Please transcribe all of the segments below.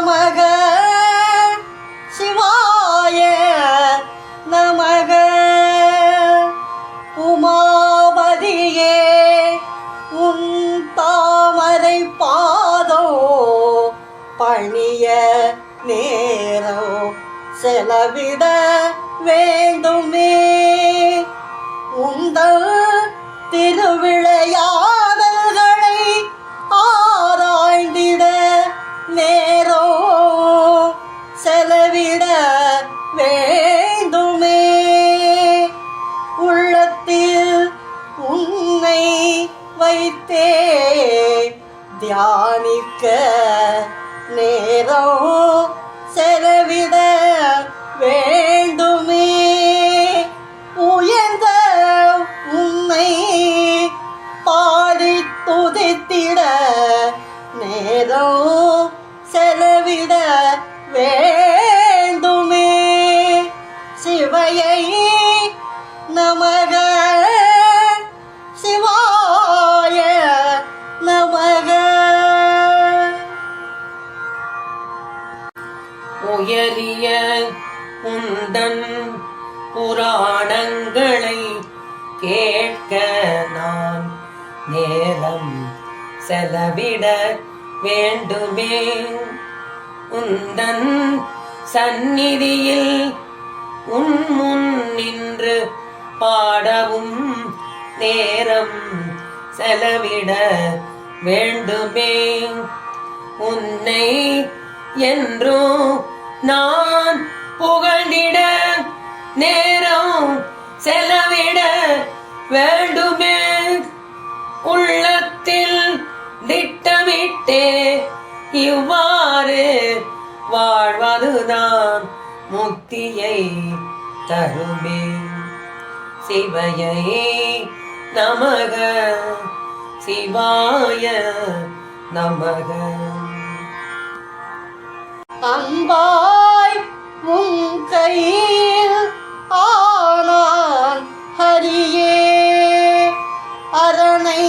நமக சிவாய நமக உமாபதியே உன் தாமரை பாதோ பணிய நேரோ செலவிட வேண்டுமே உந்தல் திருவிளையாடல்களை ஆராய்ந்திட நேரோ செலவிட வேண்டுமே உள்ளத்தில் உன்னை வைத்தே தியானிக்க நேரோ செலவிட வேண்டுமே உயர்ந்த உன்னை பாடி துதித்திட நேரோ செலவிட வேண்டுமே சிவையை நமக சிவாய நமக உயரிய உந்தன் புராணங்களை கேட்க நான் நேரம் செலவிட வேண்டுமே உந்தன் சந்நிதியில் உன் முன் நின்று பாடவும் நேரம் செலவிட வேண்டுமே உன்னை என்றும் நான் புகழ்ந்திட நேரம் செலவிட வேண்டுமே உள்ளத்தில் திட்டமிட்டே இவ்வாறு வாழ்வதுதான் முக்தியை தருமே சிவையை நமக சிவாய நமக அன்பாய் உன் கையில் ஆனான் ஹரியே அரணை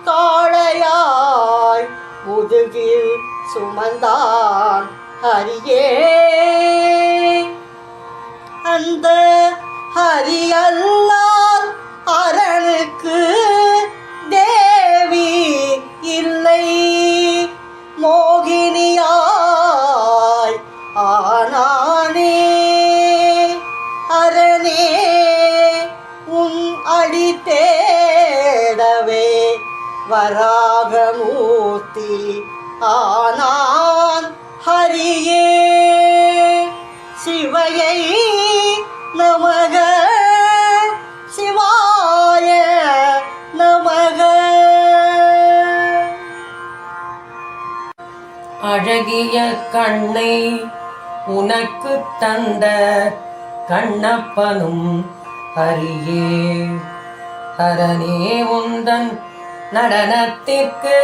காளையாய் முதுகில் சுமந்தான் ஹரியே அந்த ஹரி அல்லால் அரணுக்கு தேவி இல்லை மோகினியாய் ஆனானே அரணே உன் அடி தேடவே வராகமூர்த்தி ஆனான் ஹரியே சிவையை நமக சிவாய நமக அழகிய கண்ணை உனக்கு தந்த கண்ணப்பனும் ஹரியே ஹரனே உந்தன் நடனத்திற்கு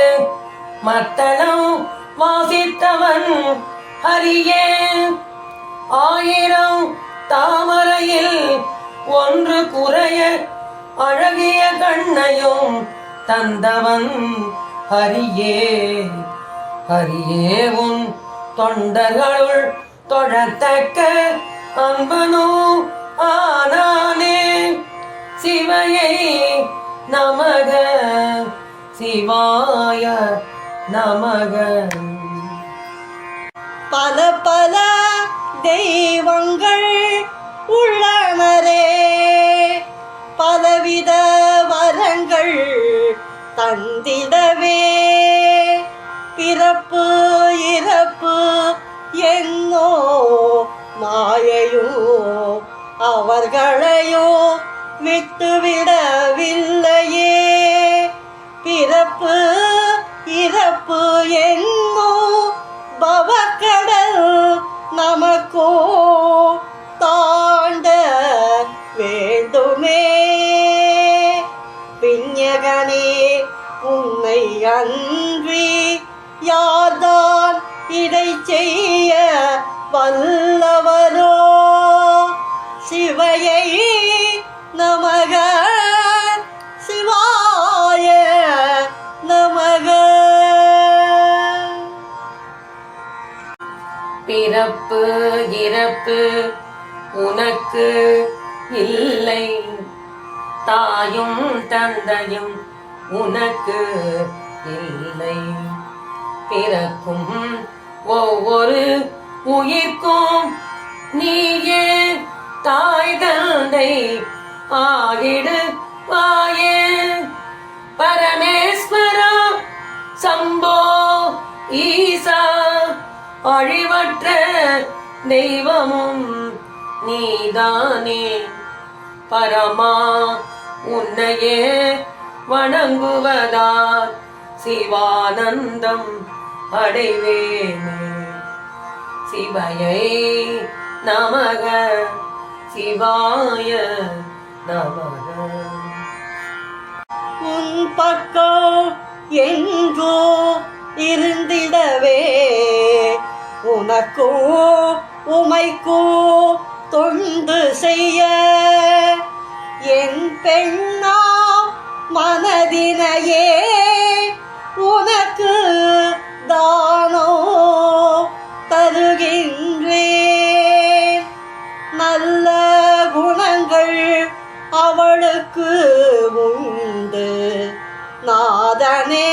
மத்தளம் வாசித்தவன் ஹரியே ஆயிரம் தாமரையில் ஒன்று குறைய அழகிய கண்ணையும் தந்தவன் ஹரியே ஹரியே உன் தொண்டர்களுள் தொழத்தக்க அன்பனோ ஆனானே சிவையை நமக சிவாய நமக பல பல தெய்வங்கள் உள்ளனரே பலவித வரங்கள் தந்திடவே பிறப்பு இறப்பு என்னோ மாயையோ அவர்களையோ விட்டுவிடவில்லையே பிறப்பு இறப்பு என்னோ பவக்கடல் நமக்கோ தாண்ட வேண்டுமே விஞ்ஞகனே உன்னை அன்றி யார்தான் இதை செய்ய வல்லவரோ சிவையை நமக பிறப்பு இறப்பு உனக்கு இல்லை, தாயும் தந்தையும் உனக்கு இல்லை. பிறக்கும் ஒவ்வொரு உயிர்க்கும் நீயே தாய் தந்தை ஆகிடுவாயே. பரமேஸ்வரா சம்போ ஈசா, அழிவற்ற தெய்வமும் நீதானே. பரமா உன்னையே வணங்குவதால் சிவானந்தம் அடைவேனே. சிவயை நமக, சிவாய நமக. உன் பக்கம் எங்கோ இருந்திடவே, உனக்கோ உமைக்கோ தொண்டு செய்ய, என் பெண்ணா மனதினையே உனக்கு தானோ தருகின்றேன். நல்ல குணங்கள் அவளுக்கு உண்டு, நாதனே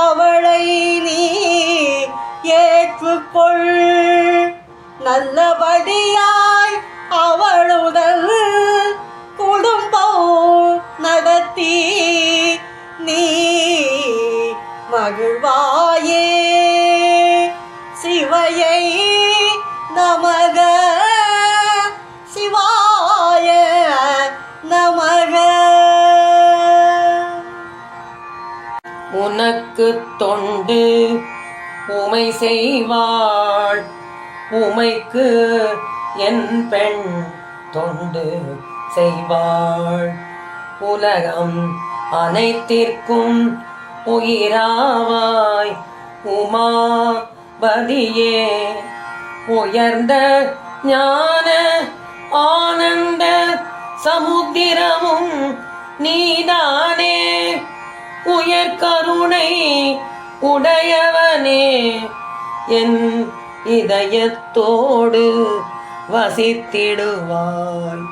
அவளை நீ ஏற்றுக்கொள். நல்லபடியாய் அவளுடன் குடும்பம் நடத்தி நீ மகிழ்வாயே. சிவையை நமக, சிவாய நமக. உனக்கு தொண்டு உமை செய்வாள், உமைக்கு என் பெண் தொண்டு செய்வாள். உலகம் அனைத்திற்கும் உயிராவாய் உமாபதியே. உயர்ந்த ஞான ஆனந்த சமுத்திரமும் நீதானே. உயர் கருணை உடையவனே, என் இதயத்தோடு வசித்திடுவாய்.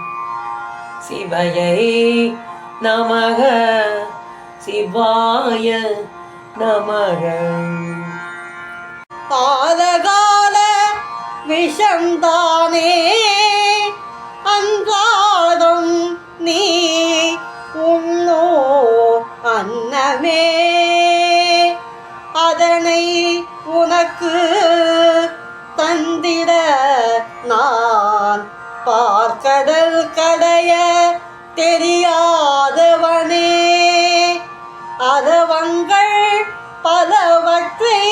சிவையை நமக, சிவாய நமக. காலகால விஷந்தானே அன்றாடும் நீ உண்ணோ அன்னமே, அதனை உனக்கு தந்திட நான் பார்க்கடல் கடைய தெரியாதவனே. அரவங்கள் பலவற்றை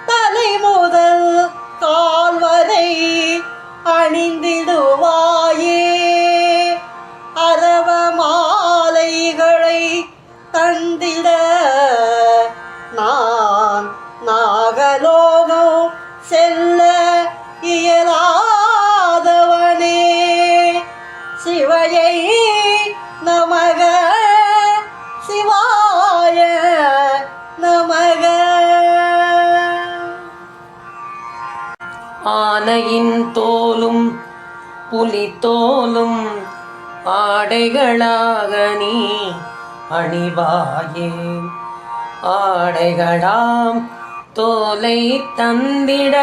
தலை முதல் கால் வரை அணிந்திடுவாயே. அரவ மாலைகளை தந்திட நான் நாகலோகம் செல்ல இயலாதவனே. சிவையை நமக, சிவாய நமக. ஆனையின் தோலும் புலி தோலும் ஆடைகளாக நீ அணிவாயே. ஆடைகளாம் தோலை தந்திட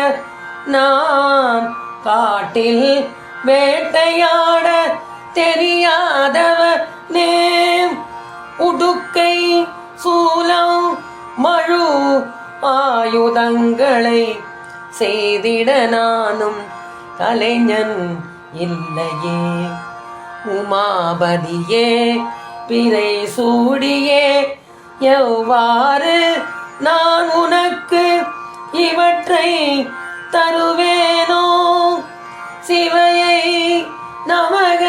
நான் காட்டில் வேட்டையாட தெரியாதவனே. உடுக்கை சூலம் மழு ஆயுதங்களை செய்திட நானும் கலைஞன் இல்லையே. உமாபதியே பிறை சூடியே, எவ்வாறு நான் உனக்கு இவற்றை தருவேனோ. சிவையை நமக,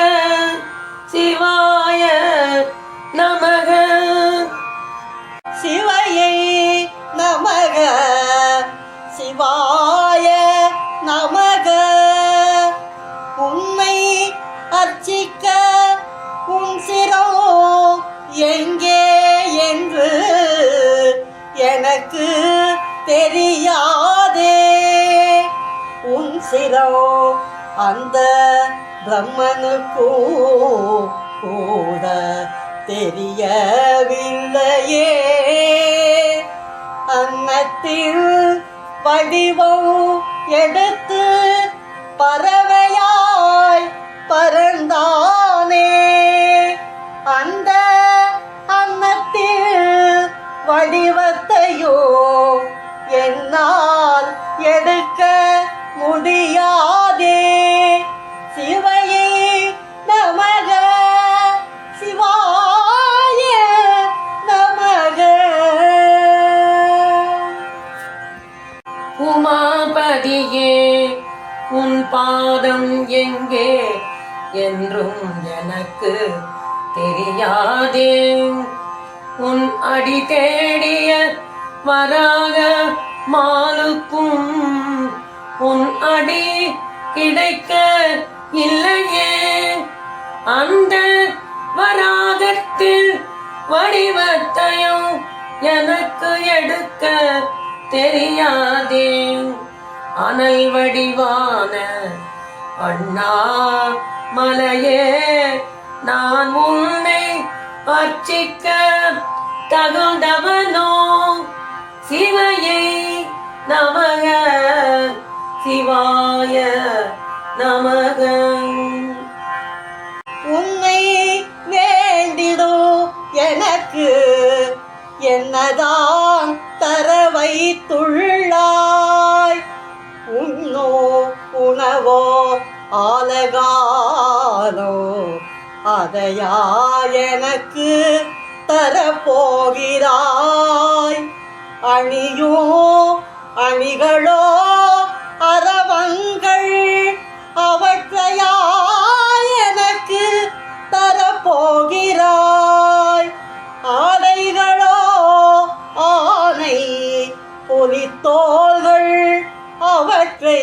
சிவாய நமக. சிவையை நமக, சிவாய நமக. உன்னை அர்ச்சிக்க உன் சிரோ எங்கே என்று எனக்கு தெரியாதே. மந்திரம் அந்த பிரம்மனுக்கும் கூட தெரியவில்லையே. அன்னத்தில் வடிவம் எடுத்து பறவையாய் பறந்தானே. அந்த அன்னத்தில் வடிவத்தையோ என்னால் எடுக்க முடியாதே. சிவையே நமக சிவாய நமக. உமாபதியே உன் பாதம் எங்கே என்றும் எனக்கு தெரியாதே. உன் அடி தேடிய வராக மாலுக்கும் உன் அடி கிடைக்க இல்லையே. அந்த வராகத்தில் வடிவத்தையும் எனக்கு எடுக்க தெரியாதே. அனல் வடிவான அண்ணா மலையே நான் உன்னை அர்ச்சிக்க தகுந்தவனோ. சிவையை நமக சிவாய நமக. உன்னை வேண்டிடும் எனக்கு என்னதான் தர வைத்துள்ளாய். உன்னோ உணவோ ஆலகாலோ அதையா எனக்கு தரப்போகிறாய். அணியோ அணிகளோ அரவங்கள் அவற்றையா எனக்கு தரப்போகிறாய். ஆடைகளோ ஆனை புலித்தோள்கள் அவற்றை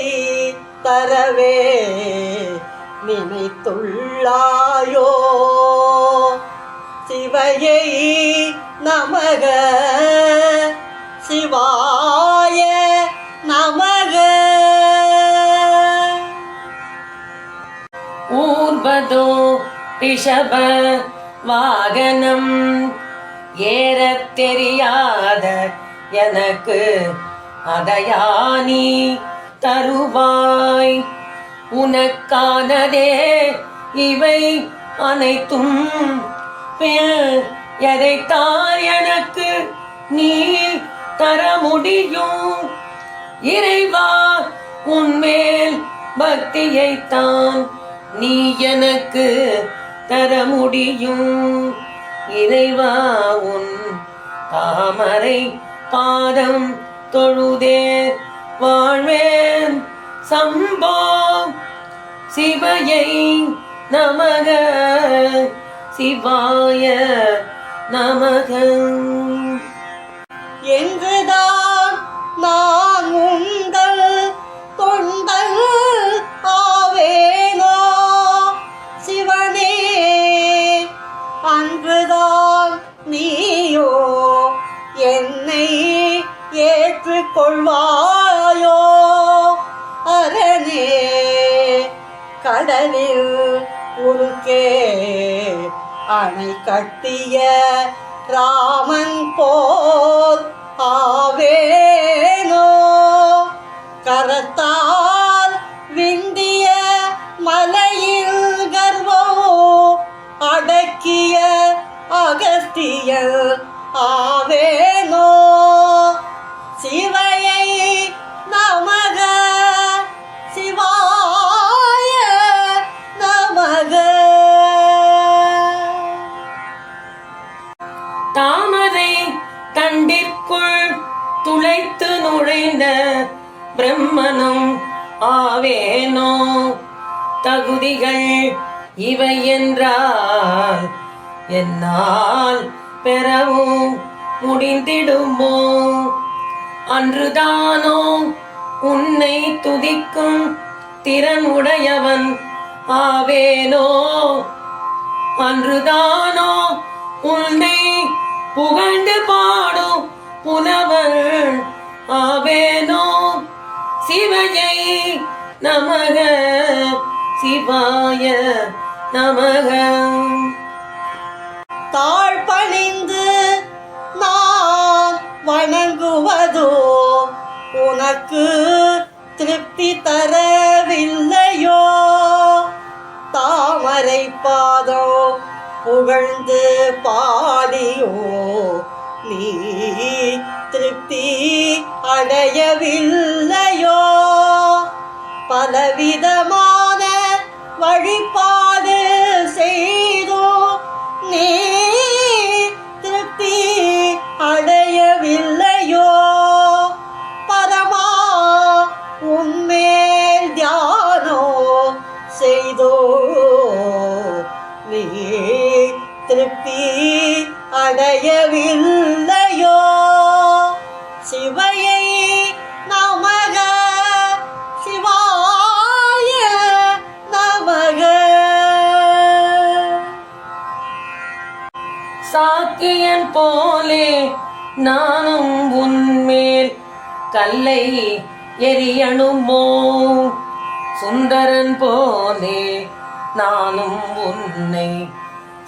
தரவே நினைத்துள்ளாயோ. சிவையை நமக சிவாய நமக. ஊர்வதோ ரிஷப வாகனம் ஏறத் தெரியாத எனக்கு அதையானி தருவாய். உனக்கானதே இவை அனைத்தும் எதைத்தான் எனக்கு நீ தர முடியும். இறைவா உன்மேல் பக்தியைத்தான் நீ எனக்கு தர முடியும். இறைவா உன் தாமரை பாதம் தொழுதே வாழ்வேன் சம்போ. சிவையை நமக சிவாய நமக. என்றுதான் நான் உங்கள் தொண்டல் ஆவேனோ சிவனே. அன்றுதான் நீயோ என்னை ஏற்றுக்கொள்வாயோ. அரணே கடலில் குறுக்கே அணை கட்டிய ராமன் போல் ஆவேனோ. கரத்தால் விந்திய மலையில் கர்வம் அடக்கிய அகஸ்தியர் ஆவேனோ. சிவையை நமக சிவாய நமக. தாமரை தண்டிற்குள் துளைத்து நுழைந்த பிரம்மனும் ஆவேனோ. தகுதிகள் இவை என்றால் என்னால் பெறவும் முடிந்திடுமோ. அன்றுதானோ உன்னை துதிக்கும் திறன் உடையவன் ஆவேனோ. அன்றுதானோ உன்னை புகழ்ந்து பாடும் புலவர் ஆவேனோ. சிவையை நமக சிவாய நமக. தாழ்பணிந்து நான் வணங்குவதோ உனக்கு திருப்தி தரவில்லையோ? தாமரை பாதம் புகழ்ந்து பாடியோ நீ திருப்தி அடையவில்லையோ? பலவிதமான வழிபாடு செய்தோ நீ திருப்தி அடையவில்லையோ? பரமா உன்மேல் தியானோ செய்தோ நீ திருப்தி அடையவில்லையோ? சிவையை நமக சிவாய நமக. சாக்கியன் போலே நானும் உன்மேல் கல்லை எரியணுமோ? சுந்தரன் போலே நானும் உன்னை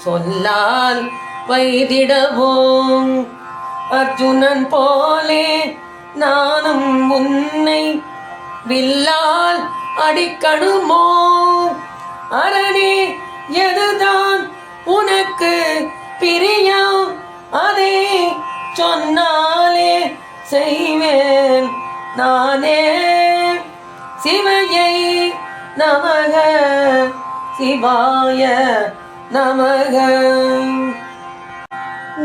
சொல்லால் வைதிடவோ? அர்ஜுனன் போலே நானும் உன்னை வில்லால் அடிக்கணுமோ? அரணே எதுதான் உனக்கு பிரியம் அதே சொன்னாலே செய்வேன் நானே. சிவையை நமக சிவாய நமக.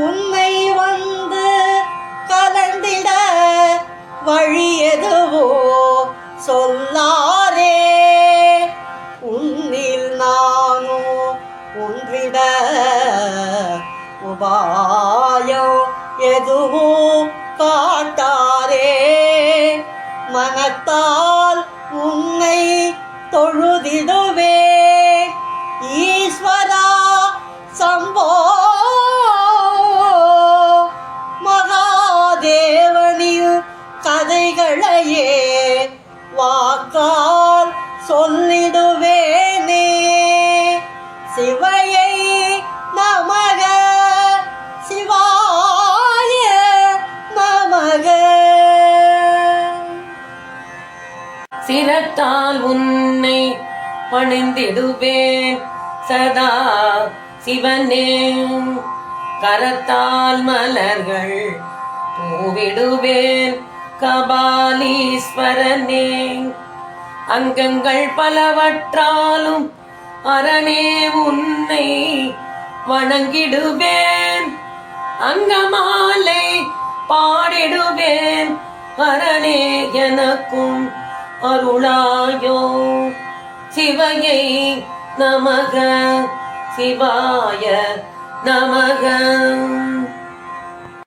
உன்னை வந்து கலந்திட வழி எதுவோ சொல்லாரே? உன்னில் நானும் ஒன்றிட உபாயம் எதுவும் காட்டாரே? மனத்தால் உன்னை தொழுதிடுவே ஈஸ்வரா சம்போ. மகாதேவனின் கதைகளையே வாக்கால் சொல்லிடுவேனே. சிவையை நமக சிவாய நமக. சிரத்தால் உன்னை பணிந்திடுவேன் சதா சிவனே. கரத்தால் மலர்கள் பூவிடுவேன் கபாலீஸ்வரனே. அங்கங்கள் பலவற்றாலும் அரணே உன்னை வணங்கிடுவேன். அங்கமாலை பாடிடுவேன் அரணே எனக்கும் அருளாயோ. சிவையை நமக சிவாய நமக.